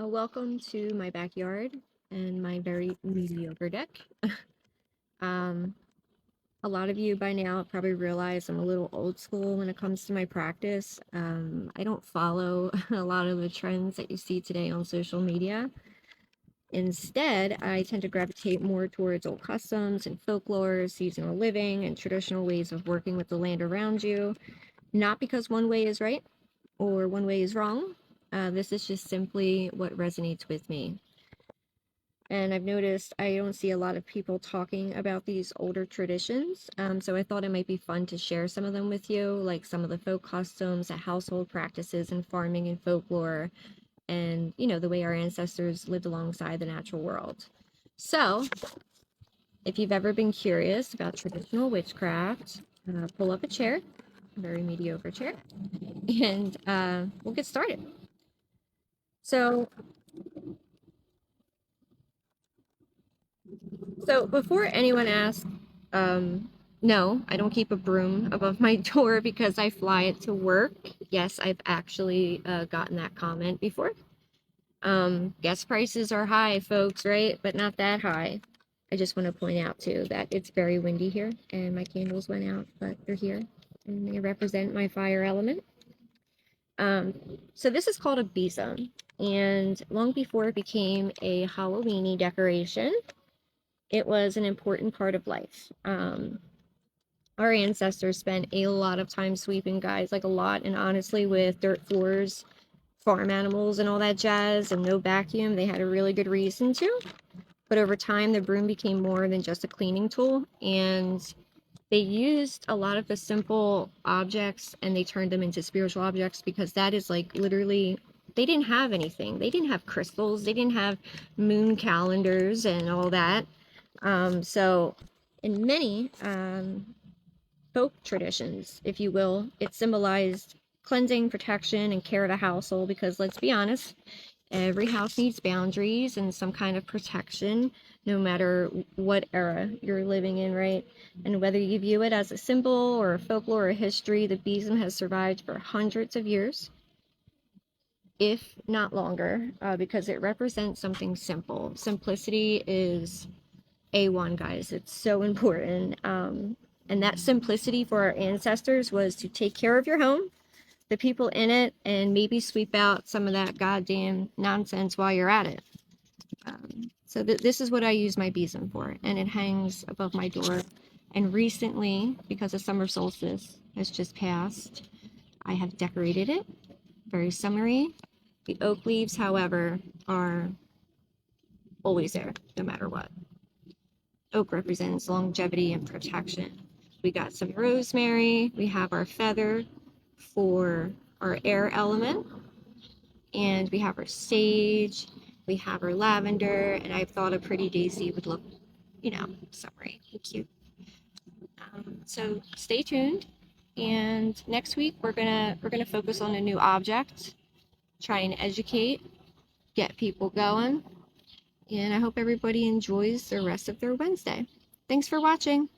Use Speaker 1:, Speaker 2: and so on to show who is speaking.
Speaker 1: Welcome to my backyard and my very mediocre deck. um, a lot of you by now probably realize I'm a little old school when it comes to my practice. I don't follow a lot of the trends that you see today on social media. Instead, I tend to gravitate more towards old customs and folklore, seasonal living, and traditional ways of working with the land around you. Not because one way is right or one way is wrong. This is just simply what resonates with me. And I've noticed I don't see a lot of people talking about these older traditions. So I thought it might be fun to share some of them with you, like some of the folk customs, the household practices in farming and folklore, and, the way our ancestors lived alongside the natural world. So if you've ever been curious about traditional witchcraft, pull up a chair, a very mediocre chair, and we'll get started. So before anyone asks, no, I don't keep a broom above my door because I fly it to work. Yes, I've actually gotten that comment before. Gas prices are high, folks, right? But not that high. I just want to point out too that it's very windy here and my candles went out, but they're here and they represent my fire element. So this is called a besom, and long before it became a Halloweeny decoration, it was an important part of life. Our ancestors spent a lot of time sweeping, guys, like a lot, and honestly, with dirt floors, farm animals, and all that jazz, and no vacuum, they had a really good reason to. But over time, the broom became more than just a cleaning tool, and they used a lot of the simple objects and they turned them into spiritual objects, because that is like literally, they didn't have anything. They didn't have crystals, they didn't have moon calendars and all that. So in many folk traditions, if you will, it symbolized cleansing, protection, and care of the household, because let's be honest, every house needs boundaries and some kind of protection, no matter what era you're living in, right? And whether you view it as a symbol or a folklore or history, the besom has survived for hundreds of years, if not longer, because it represents something simple. Simplicity is A1, guys. It's so important. And that simplicity for our ancestors was to take care of your home, the people in it, and maybe sweep out some of that goddamn nonsense while you're at it. So this is what I use my besom for, and it hangs above my door. And recently, because the summer solstice has just passed, I have decorated it. Very summery. The oak leaves, however, are always there, no matter what. Oak represents longevity and protection. We got some rosemary. We have our feather for our air element. And we have our sage. We have our lavender. And I thought a pretty daisy would look, summery and cute. So stay tuned. And next week we're gonna focus on a new object, try and educate, get people going. And I hope everybody enjoys the rest of their Wednesday. Thanks for watching.